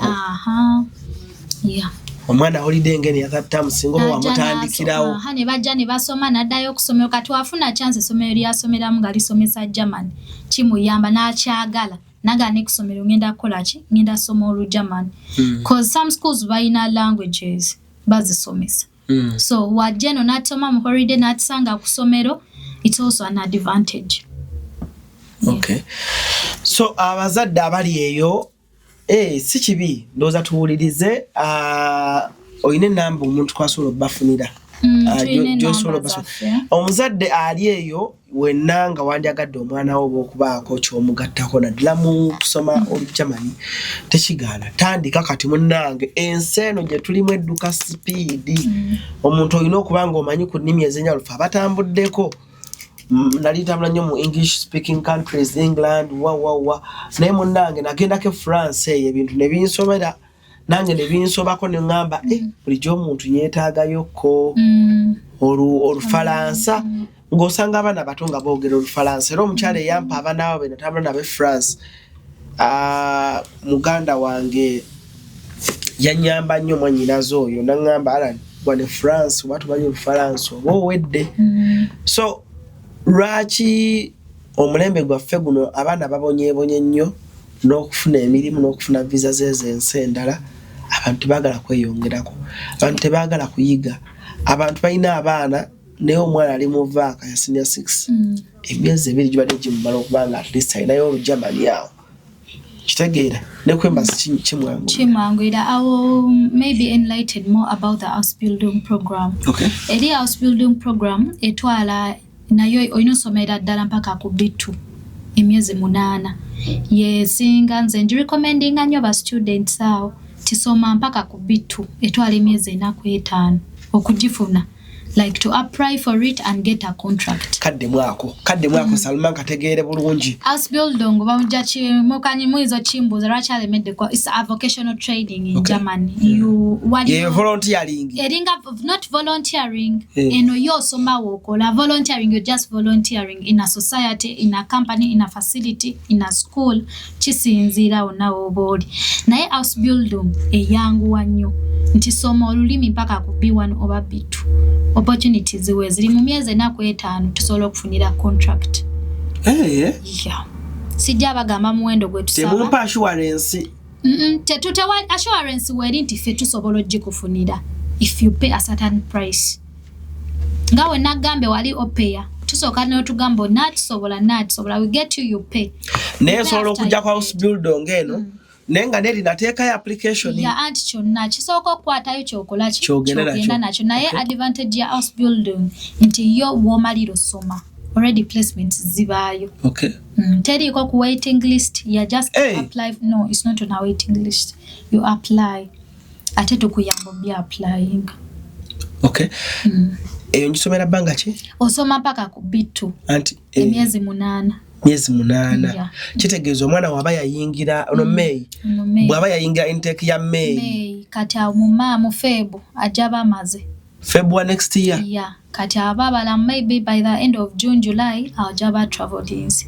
Yeah. Omwana holiday ngeni yakatamu singo wa mutandikirawo. Ne bajja ne basoma naddayo okusomera kati wafuna chance somero lyasomeramu nga lisomesa German. Kimuyamba n'akyagala. Naga ne kusomero ngenda kola ki? Ngenda soma olu German. Cause some schools bayina languages bazisomesa. So wajja no natoma mu holiday natsanga kusomero, it's also an advantage. Okay. So abazadde abali eyo si kibi ndoza tuwulirize oyine namba omuntu kwasobola bafunira gy'osobola bafunira. Omuzadde ali eyo wenna nga wandyagadde omwana wo okubaako ky'omugattako naddala mu kusoma Olujamani tekigaana. Tandika kati munnange ensi eno gye tulimu edduka sipiidi. Omuntu olina okuba nga omanyi ku nnimi ez'enjawulo abatambuddeko. Nali tambula nnyo mu English speaking countries, England, naye munnange nagendako France eyo ebintu ne binsomera nange ne binsobako ne ngamba bulijjo omuntu yeetaagayokko Olufalansa ng'osanga abaana bato nga boogera Olufalansa. Era omukyala eyampa abaana abo be natambula nabo France, muganda wange yanyamba nnyo mwannyinaze oyo naŋŋamba Alan wane France oba tumanyi Olufalansa oba owedde. So lwaki omulembe gwaffe guno abaana babonyeebonye nnyo n'okufuna emirimu n'okufuna visa z'ensi endala, abantu tebaagala kweyongerako, abantu tebaagala kuyiga, abantu balina abaana naye omwana ali mu vaaka ya senior 6 emyezi 2 gibadde gimumala okuba nga at least alinayo Olujamani awo. Kitegeera ne kwembasi kimwangwira. I will maybe enlighten more about the house building program. Eri house building program etwala nayo oyinosomera ddala mpaka ku B2 emyezi 8. Yesinga nze recommending nnyo ba students awo tisoma mpaka ku B2 etwala emyezi 4 ku 5 okugifuna, like to apply for it and get a contract. Kadde mwako Salman kategeere bulungi. House building bamujja kimukanyi muizo chimbuza rachale medical is a vocational training in Germany. You volunteering. Not volunteering. Eno yo soma wokola volunteering, you're just volunteering in a society, in a company, in a facility, in a school. Chisinzira onawo bodi. Naye house building eyangu wanyo nti soma olulimi mpaka ku B1 oba B2. Opportunities ziwe ziri mu myezi 4 ku 5 tusobola okufunira contract. Yeah. Sijja bagamba muwendo gwe tusaba. Temumpa assurance. Tetutewa assurance weri nti ffe tusobola ogikufunira if you pay a certain price. Ngawe nagambe wali opeya tusooka n'otugamba natusobola we get you pay. Naye sobola okujja kwa house building eno nenga neri nateeka ya application ya anti kyonna kisooka okukwatayo kyokola kyogenda nakyo naye advantage ya house building nti yo w'omalira soma already placements zibaayo. Teriiko ku waiting list, you just apply. No, it's not on a waiting list, you apply ate tukuyamba bya applying. Eyo njisomera bbanga ki? Osoma mpaka ku B2 anti emyezi 8. Myezi 8. Kitegeeza omwana waba yayingira ono May. Bwaba yayingira intake ya May. Kati mu Feb ajaba amaze. February next year. kati ababala maybe by the end of June July ajaba travel deals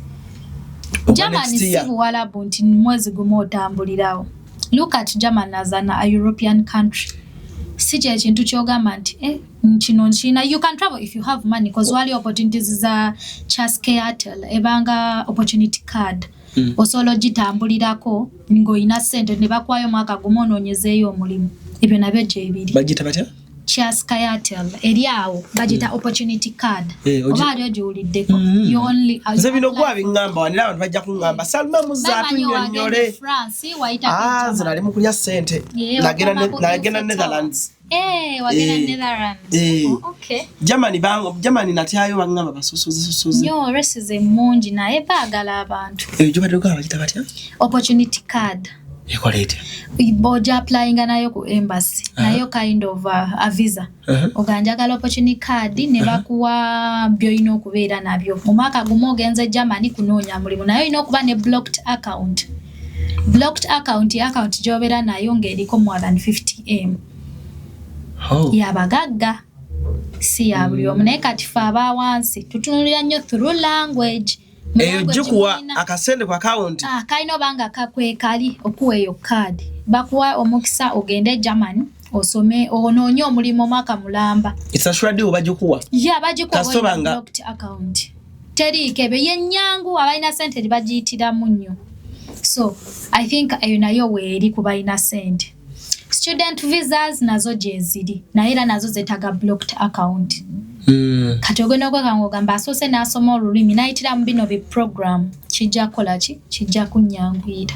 Germany si buwalabu nti mwezi gumu otambulirawo. Look at Germany as a European country. Si kye kintu kyogamba nti kino nchina. You can travel if you have money because wali opportunities za CRUZ ebanga opportunity card. Osolo gitambulirako ng'oyina ssente ne bakwayo mwaka gumu onoonyezeeyo omulimu. Ebyo nabyo gyebiri. Bagita batya? CRUZ eri awo bagita opportunity card. Oba aliyo gy'owuliddeko. You only nze bino gwa bingamba wanira abantu bajja kungamba Salma muzaatu nnyonnyole. France wayita nze nali mu kulya ssente nagenda Netherlands. Wagenda Netherlands. Okay. Germany natyayo bangamba basosoze. Nyo racism mungi naye baagala abantu. Gyo badde bagita batya? Opportunity card. Ekolete. Boja applying nayo ku embassy. Nayo kind of a visa. Oganjagala opportunity card ne bakuwa byoyina okubeera nabyo. Mu mwaka gumu ogenze Germany kunoonya mulimu nayo ina okuba ne blocked account. Blocked account gy'obeera nayo ng'eriko more than 50M. Yabagagga si ya buli omu naye kati fe abawansi tutunulira nnyo through language. Jikuwa akasende kwa account. Kaino banga kakwekali okuwa eyo card. Bakuwa omukisa ogende Germany osome onoonye omulimu mwaka mulamba. It's a sure deal bajikuwa. Yeah, bajikuwa blocked account. Teri kebe yenyangu abaina sente libagiyitiramu nnyo. So I think nayo weeri kuba ina sente. Student visas nazo gyeziri naye era nazo zetaga blocked account. Kati ogenda okwekango asose n'asoma olulimi nayitira mu bino bi program kijja kola ki kijja kunyanguyira.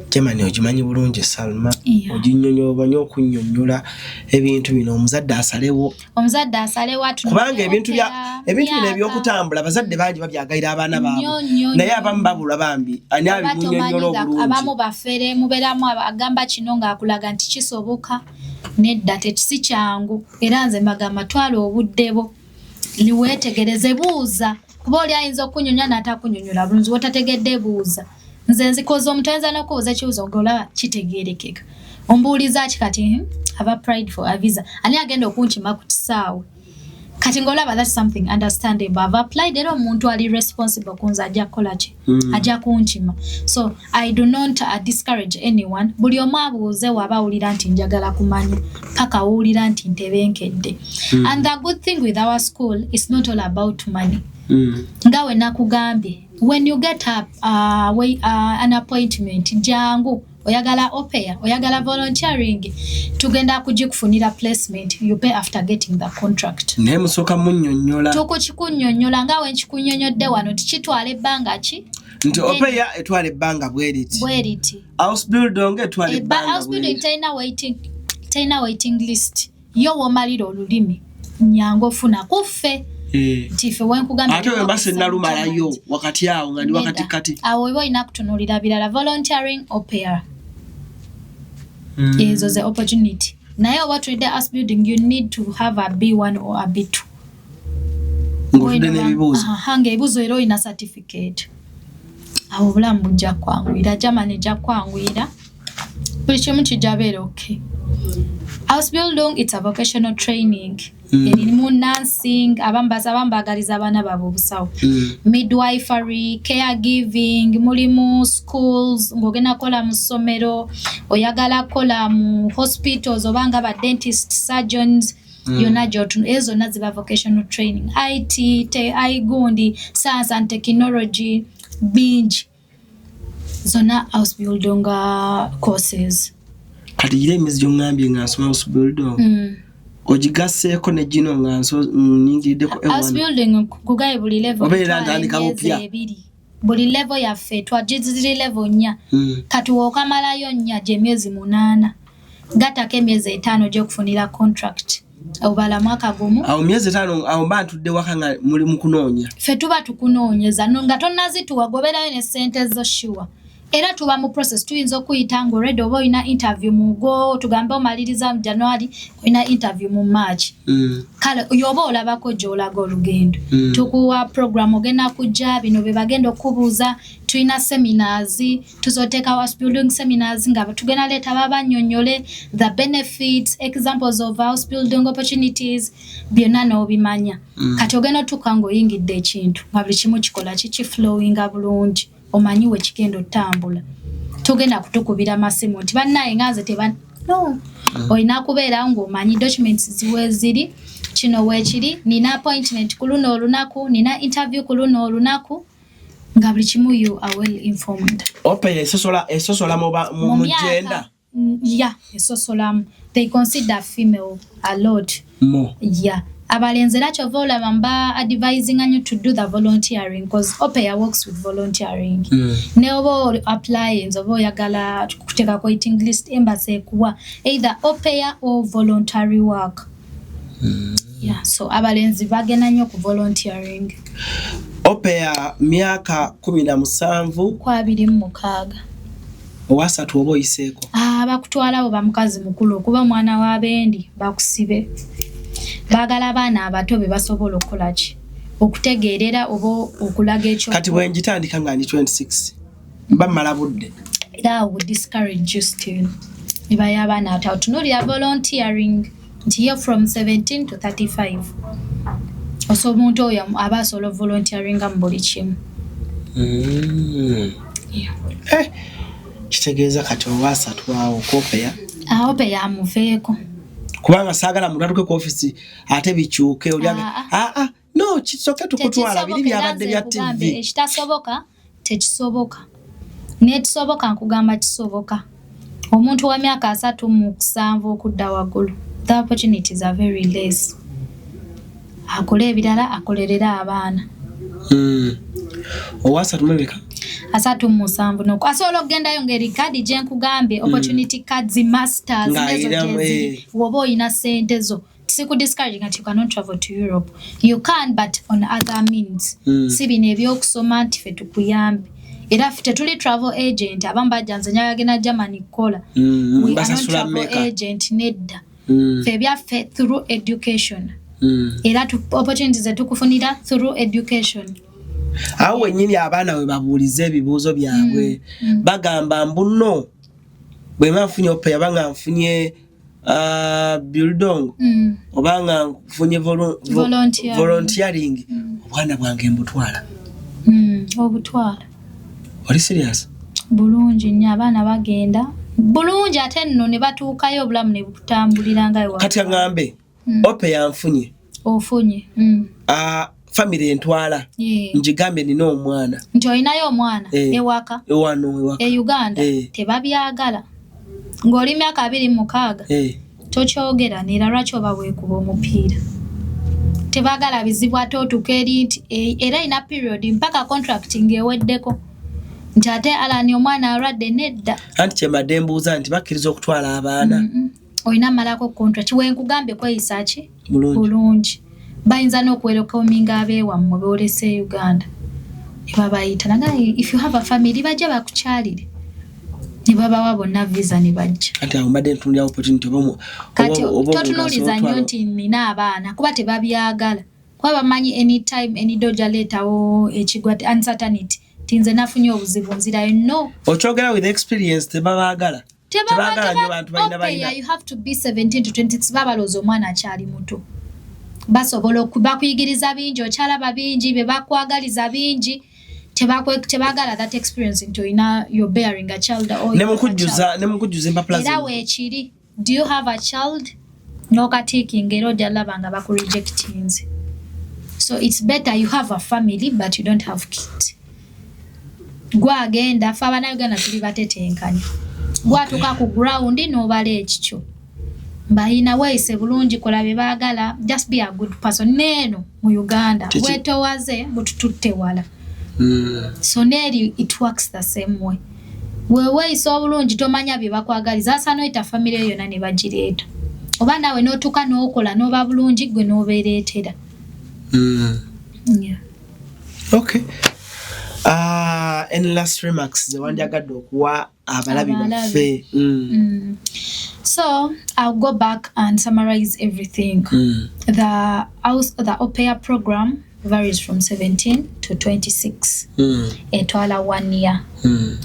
Germany ogimanyi bulungi Salma. Oginyonyoba nnyo okunnyonnyola ebintu bino omuzadde asalewo kubanga ebintu bino ebyokutambula abazadde bangi babyagalira abaana baabwe naye abamu babula bambi ani abimunnyonnyola obulungi. Abamu bafere mubeeramu agamba kino ng'akulaga nti kisoboka nedda tekisi kyangu era nze mbagamba twala obuddebo liweetegereze buuza kuba oli ayinza okunnyonnyola n'atakunnyonnyola bulungi wotategedde buuza. Nze nzikoza omutenza n'okubuuza ekibuuzo ng'olaba kitegeerekeka. Ombuuliza ki kati have applied for a visa ani agenda okunkima ku kisaawe kati ng'olaba that's something understandable. I've applied era omuntu ali responsible kunze ajja kukola ki ajja kunkima. So I do not discourage anyone. Buli omu abuuze waba awulira nti njagala kumanya paka awulira nti ntebenkedde. And the good thing with our school is not all about money. Ngawe nakugambye when you get up an appointment jangu oyagala opea oyagala volunteering tugenda kujikufunira placement you pay after getting the contract. Ne musoka munnyonnyola tukukikunnyonnyola ngawe nkikunyonyodde wano tikitwala ebbanga ki nti opea etwala ebbanga bweriti house building etwala ebbanga house building taina waiting list yo womalira olulimi nyango ofuna kuffe. Tife wenkugambye ate wembase nalumalayo wakati awo nga ndi wakati kati awo ibo ina kutunulira bilala volunteering au pair. Ezo ze opportunity naye what with the house building you need to have a B1 or a B2 ng'otudde n'ebibuuzo hange ebibuuzo era ina certificate awo bulamu bujja kwanguyira Germany ejja kwanguyira buli kimu kijabeera okay. House building it's a vocational training. Erimu nursing abambagaliza abaana baabwe obusawo. Midwifery, caregiving, mulimu schools, ng'ogenda kola mu ssomero, oyagala kola mu hospitals obanga ba dentist, surgeons, yonna ezo zonna ziba vocational training. IT, gundi, science and technology, bingi. Zonna house building courses. Kati ire emyezi gy'ongambye nga nsoma house building ogigaseeko ne gino nga nnyingiriddeko house building kugaye buli level obeera ntandika bupya buli level yaffe twagiziri level 4 kati wookamalayo 4 gy'emyezi 8 gatako emyezi 5 gy'okufunira contract obala mwaka gumu awo myezi 5 awo mba ntudde waka nga muli mu kunoonya ffe tuba tukunoonyeza nga tonnazituwa goberayo ne ssente zo sure era tuba mu process tuyinza okuyita ngo already oba olina interview mu go tugambe omaliriza mu January olina interview mu March kale yoba olabako gy'olaga olugendo tukuwa program ogenda kujja bino be bagenda okubuuza tuyina seminars tuzoteeka house building seminars nga tugenda leeta babannyonnyole the benefits examples of house building opportunities byonna n'obimanya kati ogenda otuuka ng'oyingidde ekintu nga buli kimu kikola kiflowinga bulungi omanyi we kigenda otambula togenda kutukubira masimu nti bannaye nganze no olina kubeera ng'omanyi documents ziwe ziri kino weekiri nina appointment ku luno olunaku nina interview ku luno olunaku nga buli kimu you are well informed. Opera esosola mu gender? Yeah, esosola. They consider female a lot. More? Yeah. Abalenzi lacho vola mamba advising you to do the volunteering because Opera works with volunteering. Ne obo apply nzobo yagala kuteka ko waiting list embassy kuwa either Opera or voluntary work. Yeah, so abalenzi bagenda nnyo ku volunteering. Opera myaka 17 kwa 26. Owasatu obo yiseeko. Bakutwala abo bamukazi mukulu kuba mwana wa bendi bakusibe. Bagala abaana abato be basobola okukola ki okutegeerera obo okulaga ekyo kati bwe njitandika nga ndi 26 bamala budde era would discourage you still iba y'abaana atawo tunuulira volunteering nti yo from 17 to 35 oso omuntu oyo aba asobola volunteering mu buli kimu kitegeeza kati owasatu awo kopeya Opera amuveeko kubanga saagala mulatuke ku office ate bikyuke olyange no kisoke tukutwala biri byabadde bya TV ekitasoboka tekisoboka nekisoboka nkugamba kisoboka omuntu wa myaka 37 okudda waggulu the opportunities are very less akola ebirala akolerera abaana owasatu muleka 37 noko asobola okugendayo ngeri kadi gye nkugambye opportunity cards masters nezo jezi woba olina sente zo siku discouraging that you cannot travel to Europe you can but on other means si bino ebyokusoma nti ffe tukuyambe era ffe tetuli travel agent abamu bajjanze nyagenda Germany kola we are not travel agent nedda ffe byaffe through education era opportunities zetukufunira through education. Awo wenyini abaana we babuulize ebibuuzo byabwe bagamba mbuno bwe manfunye Opera banga nfunye building obanga nfunye volunteering obwana bwange mbutwala obutwala oli serious bulungi nnyo abaana bagenda bulungi ate nno ne batuukayo obulamu ne butambulira nga ewa kati ngambe Opera nfunye ofunye family entwala njigambe nina omwana nti olinayo omwana ewaka ewano Uganda tebabyagala ng'oli myaka 26 tokyogera nera lwaki oba weekuba omupiira tebagala bizibu ate otuuka eri nti era ina period mpaka contracting eweddeko nti ate alani omwana alwadde nedda anti kyembadde mbuuza nti bakkiriza okutwala abaana olina malako contract wenkugambye kweyisa ki bulungi bayinza n'okwerokominga abeewammwe boolese Uganda ne babayita naga if you have a family bajja bakukyalire ne babawa bonna visa ne bajja kati awo mbadde ntunulira opportunity kati totunuuliza nnyo nti nina abaana kuba tebabyagala kuba bamanyi anytime any doja leetawo ekigwa uncertainty tinze nafunye obuzibu nzirayo no okyogera with experience tebabaagala tebagala nnyo bantu balina you have to be 17 to 26 babaloza omwana akyali muto basobola okubakuyigiriza bingi okyalaba bingi be bakwagaliza bingi tebagala that experience nti olina you're bearing a child or nemukujjuza empapula era weekiri do you have a child n'okatiikinga era ojjalaba nga bakurejectinze so it's better you have a family but you don't have kids gwagenda fe abanauganda tuli batetenkanya gwatuuka ku ground n'obala ekikyo mbayina weeyise bulungi kola bye baagala just be a good person neeno mu Uganda wetowaze butututte wala so neeri it works the same way weeyise obulungi tomanya bye bakwagaliza asa noyita family eyo yonna ne bagireeta oba naawe n'otuuka n'okola n'oba bulungi gwe n'obeereetera okay Endless remarks the wandyagadde okuwa abalabi baffe. So I'll go back and summarize everything. The au pair program varies from 17 to 26. Etwala 1 year.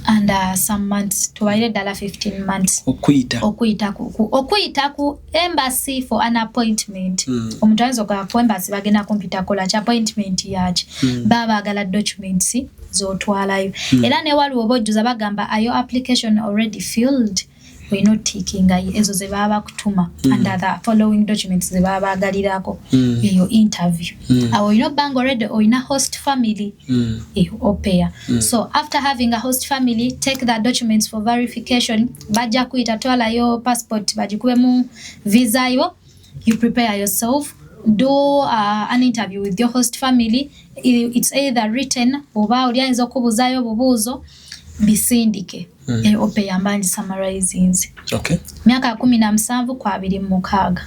And some months to ddala 15 months. Okuyita ku embassy for an appointment. Omuntu ayinza okugenda ku embassy bagenda kumpita kola ki appointment yaki. Baba agala documents z'otwalayo. Era ne waliwo obojjuza bagamba are your application already filled? We're not taking ezo ze baba kutuma and the following documents ze baba agalirako your interview. Awo ino bang already or ina host family opea. So after having a host family, take the documents for verification. Bajja kuita twala yo passport bajikuwemu visa yo. You prepare yourself. Do an interview with your host family. It's either written oba olianza okubuzayo bubuzo bisindike. Opea mbanji summarizing. Okay. Myaka 17 kwa 26.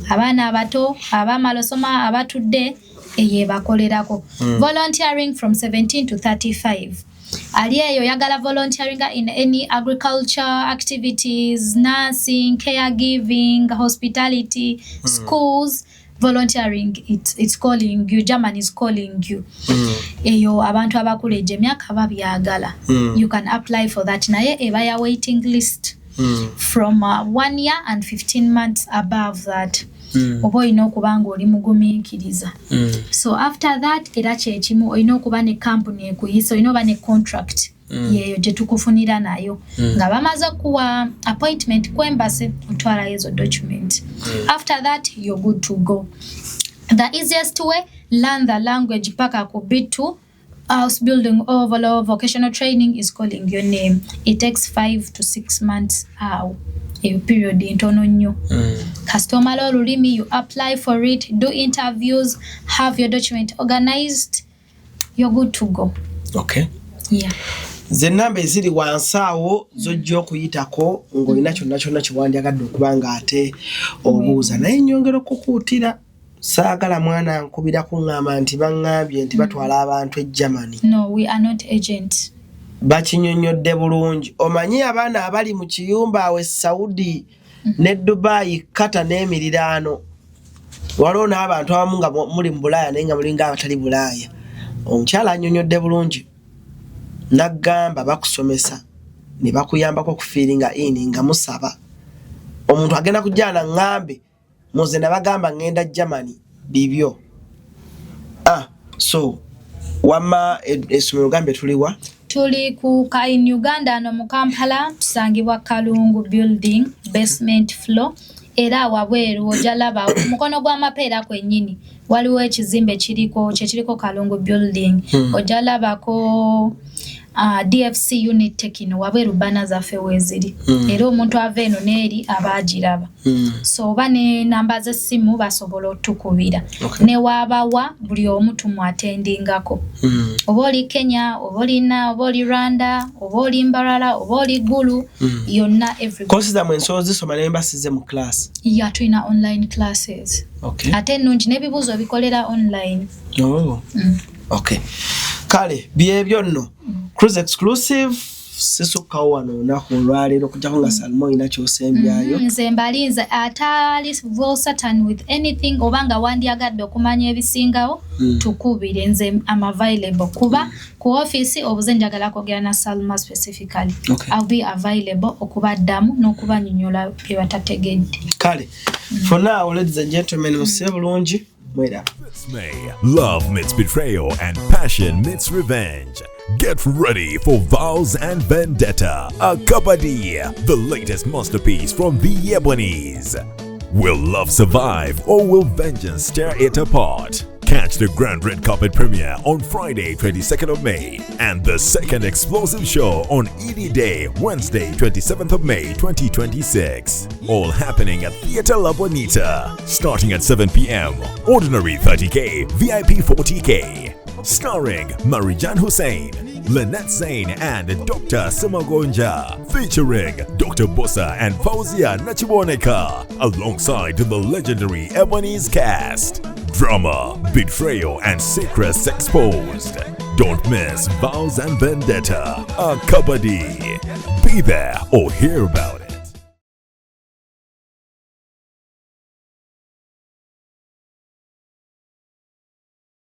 Abaana abato abamala soma abatudde bakolerako. Volunteering from 17 to 35. Aliyeyo yagala volunteering in any agriculture activities, nursing, caregiving, hospitality, schools. Volunteering, it's calling you. German is calling you. Eyo abantu abakuleje myaka babyagala. You can apply for that. Naye eba ya waiting list from 1 year and 15 months above that. Oba olina okuba nga oli mugumiikiriza. So after that era kyekimu olina okuba ne company ekuyisa, olina oba ne contract yeyo gye tukufunira nayo. Nga bamaze kuwa appointment ku embassy otwala ezo document. After that you're good to go. The easiest way, learn the language paka ku B2. House building overall vocational training is calling your name. It takes 5 to 6 months. How? A period intono nnyo. Customer olulimi, you apply for it, do interviews, have your document organized, you're good to go. Okay. Yeah. Ze namba eziri wansawo zojja okuyitako ng'olina kyonna kyonna kiwandyagadde okubanga ate obuuza. Naye nnyongera okukuutira saagala mwana nkubira kuŋŋamba nti baŋŋambye nti batwala abantu e Germany. No, we are not agents. Bakinyonnyodde bulungi. Omanyi abaana abali mu kiyumba awe Saudi ne Dubai, Qatar n'emiriraano. Waliwo n'abantu abamu nga muli mu Bulaaya naye nga mulinga abatali Bulaaya. Omukyala annyonnyodde bulungi. Nagamba bakusomesa ne bakuyambako okufiiringa ini nga musaba. Omuntu agenda kujjana ngambe muze nabagamba ngenda Germany bibyo. So wama esomero gambe tuliwa? Tuli ku in Uganda no mu Kampala tusangibwa Kalungu building basement floor. Era wabweru ojalaba mukono gwa mapeera kwennyini waliwo ekizimbe kiriko Kalungu building. Ojalabako DFC unit tekino wabweru bana zaffe weziri. Era omuntu ava eno n'eri abagiraba. So oba ne namba z'essimu basobola otukubira. Ne wabawa buli omu tumwatendingako. Oba oli Kenya, oba oli Rwanda, oba oli Mbarara, oba oli Gulu, yonna everybody. Courses za mwenso zisoma ne mbasize mu class. Yeah, tulina online classes. Okay. Ate nungi n'ebibuuzo bikolera online. Okay. Kale byebyo nno. CRUZ exclusive sisukawo wano naku olwaleero kujjako nga Salmo ina kyosembyayo. Nze mbalinze atali Satan with anything obanga wandyagadde okumanya ebisingawo tukubire nze am available kuba ku office obuze njagala kwogera na Salma specifically. I'll be available okubaddamu n'okubanyonyola bye batategedde. Kale for now ladies and gentlemen musebe bulungi mwera. Love meets betrayal and passion meets revenge. Get ready for Vows and Vendetta, a Kabaddi, the latest masterpiece from the Ebonies. Will love survive or will vengeance tear it apart? Catch the grand red carpet premiere on Friday 22nd of May and the second explosive show on Edie Day, Wednesday 27th of May 2026. All happening at Theatre La Bonita. Starting at 7 p.m. Ordinary 30K, VIP 40K. Starring Marijan Hussain, Lynette Zain and Dr. Samagonja. Featuring Dr. Bossa and Fauzia Nachiboneka. Alongside the legendary Ebony's cast. Drama, betrayal and secrets exposed. Don't miss Vows and Vendetta, a Kabaddi. Be there or hear about